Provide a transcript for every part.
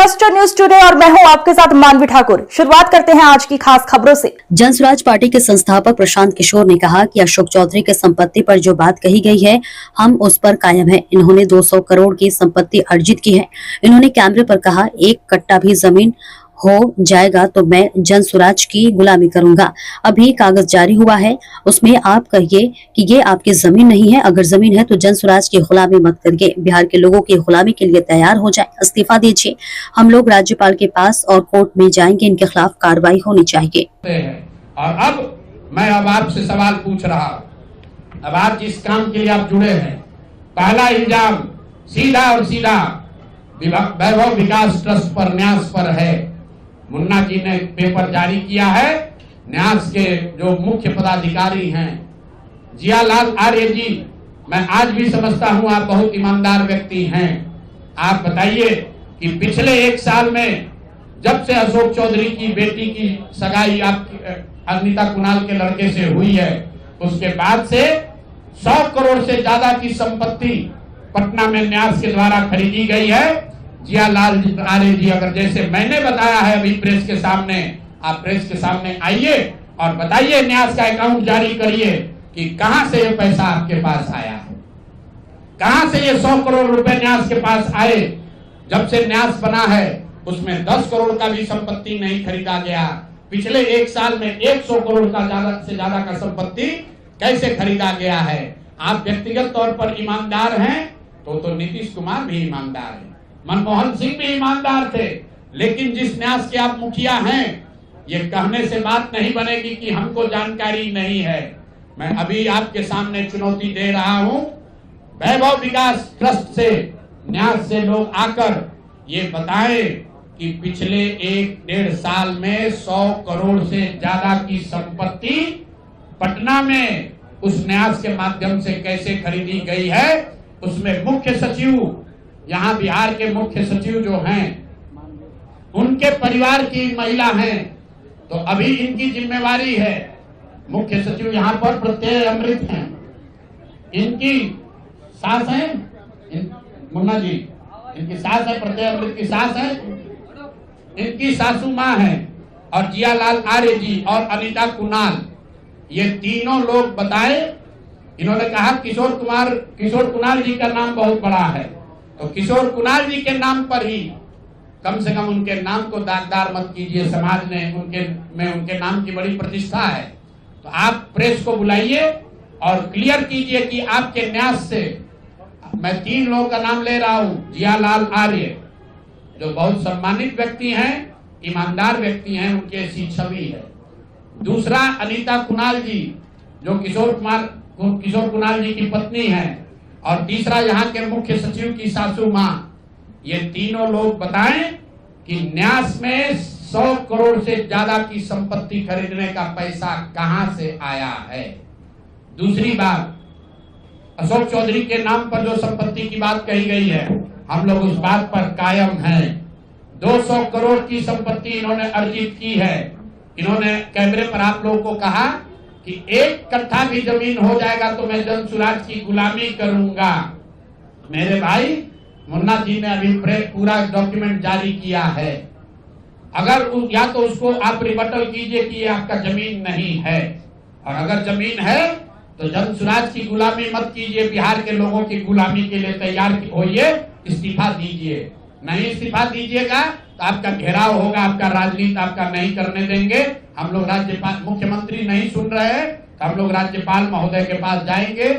Cluster news today और मैं हूं आपके साथ मानवी ठाकुर। शुरुआत करते हैं आज की खास खबरों से। जनसुराज पार्टी के संस्थापक प्रशांत किशोर ने कहा कि अशोक चौधरी के संपत्ति पर जो बात कही गई है, हम उस पर कायम हैं। इन्होंने 200 करोड़ की संपत्ति अर्जित की है। इन्होंने कैमरे पर कहा, एक कट्टा भी जमीन हो जाएगा तो मैं जनसुराज की गुलामी करूंगा। अभी कागज जारी हुआ है, उसमें आप कहिए कि ये आपकी जमीन नहीं है। अगर जमीन है तो जनसुराज की गुलामी मत करिए। बिहार के लोगों की गुलामी के लिए तैयार हो जाए, इस्तीफा दीजिए। हम लोग राज्यपाल के पास और कोर्ट में जाएंगे, इनके खिलाफ कार्रवाई होनी चाहिए। और अब मैं आपसे सवाल पूछ रहा हूं, अब आप जिस काम के लिए आप जुड़े हैं, पहला इल्जाम सीधा और सीधा वैभव विकास ट्रस्ट पर, न्यास पर है। मुन्ना जी ने पेपर जारी किया है। न्यास के जो मुख्य पदाधिकारी हैं जियालाल आर्य जी, मैं आज भी समझता हूं आप बहुत ईमानदार व्यक्ति हैं। आप बताइए कि पिछले एक साल में जब से अशोक चौधरी की बेटी की सगाई आपकी अनीता कुणाल के लड़के से हुई है, उसके बाद से 100 करोड़ से ज्यादा की संपत्ति पटना में न्यास के द्वारा खरीदी गई है। जियालाल आर्य जी, अगर जैसे मैंने बताया है अभी प्रेस के सामने, आप प्रेस के सामने आइए और बताइए, न्यास का अकाउंट जारी करिए कि कहां से ये पैसा आपके पास आया है, कहां से ये 100 करोड़ रुपए न्यास के पास आए। जब से न्यास बना है उसमें 10 करोड़ का भी संपत्ति नहीं खरीदा गया। पिछले एक साल में 100 करोड़ का ज्यादा से ज्यादा का संपत्ति कैसे खरीदा गया है। आप व्यक्तिगत तौर पर ईमानदार हैं तो नीतीश कुमार भी ईमानदार है, मनमोहन सिंह भी ईमानदार थे। लेकिन जिस न्यास के आप मुखिया हैं, ये कहने से बात नहीं बनेगी कि हमको जानकारी नहीं है। मैं अभी आपके सामने चुनौती दे रहा हूं, वैभव विकास ट्रस्ट से, न्यास से लोग आकर ये बताएं कि पिछले 1-1.5 साल में 100 करोड़ से ज्यादा की संपत्ति पटना में उस न्यास के माध्यम से कैसे खरीदी गई है। उसमें मुख्य सचिव, यहाँ बिहार के मुख्य सचिव जो हैं, उनके परिवार की महिला हैं, तो अभी इनकी जिम्मेवारी है। मुख्य सचिव यहाँ पर प्रत्यय अमृत हैं, इनकी सास है मुन्ना जी, इनकी सास है, प्रत्यय अमृत की सास है, इनकी सासू माँ है, और जियालाल आर्य जी और अनीता कुणाल, ये तीनों लोग बताए। इन्होंने कहा किशोर कुणाल जी का नाम बहुत बड़ा है, तो किशोर कुणाल जी के नाम पर ही कम से कम उनके नाम को दागदार मत कीजिए। समाज ने उनके नाम की बड़ी प्रतिष्ठा है। तो आप प्रेस को बुलाइए और क्लियर कीजिए कि आपके न्यास से, मैं 3 लोगों का नाम ले रहा हूं। जियालाल आर्य जो बहुत सम्मानित व्यक्ति हैं, ईमानदार व्यक्ति हैं, उनकी ऐसी छवि है। दूसरा अनीता कुणाल जी जो किशोर कुणाल जी की पत्नी है, और तीसरा यहाँ के मुख्य सचिव की सासू माँ। ये तीनों लोग बताएं कि न्यास में 100 करोड़ से ज्यादा की संपत्ति खरीदने का पैसा कहां से आया है। दूसरी बात, अशोक चौधरी के नाम पर जो संपत्ति की बात कही गई है, हम लोग उस बात पर कायम हैं। 200 करोड़ की संपत्ति इन्होंने अर्जित की है। इन्होंने कैमरे पर आप लोगों को कहा कि 1 कट्ठा भी जमीन हो जाएगा तो मैं जनसुराज की गुलामी करूंगा। मेरे भाई, मुन्ना जी ने अभी पूरा डॉक्यूमेंट जारी किया है। अगर या तो उसको आप रिबटल कीजिए कि ये आपका जमीन नहीं है, और अगर जमीन है तो जनसुराज की गुलामी मत कीजिए, बिहार के लोगों की गुलामी के लिए तैयार होइए, इस्तीफा दीजिए। नहीं इस्तीफा दीजिएगा तो आपका घेराव होगा, आपका राजनीति आपका नहीं करने देंगे। हम लोग राज्यपाल, मुख्यमंत्री नहीं सुन रहे हैं तो हम लोग राज्यपाल महोदय के पास जाएंगे,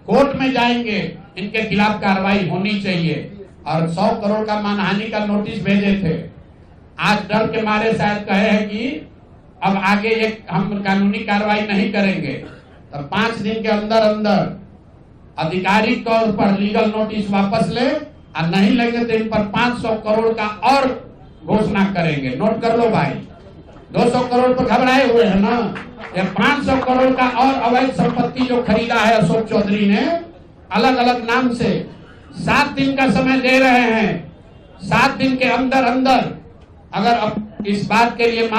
कोर्ट में जाएंगे, इनके खिलाफ कार्रवाई होनी चाहिए। और 100 करोड़ का मानहानि का नोटिस भेजे थे, आज डर के मारे शायद कहे हैं कि अब आगे हम कानूनी कार्रवाई नहीं करेंगे। तो 5 दिन के अंदर अंदर आधिकारिक तौर पर लीगल नोटिस वापस ले, और नहीं लेंगे तो इन पर 500 करोड़ का और घोषणा करेंगे। नोट कर लो भाई, 200 करोड़ पर घबराए हुए हैं ना, ये 500 करोड़ का और अवैध संपत्ति जो खरीदा है अशोक चौधरी ने अलग अलग नाम से। 7 दिन का समय दे रहे हैं, 7 दिन के अंदर अंदर अगर अब इस बात के लिए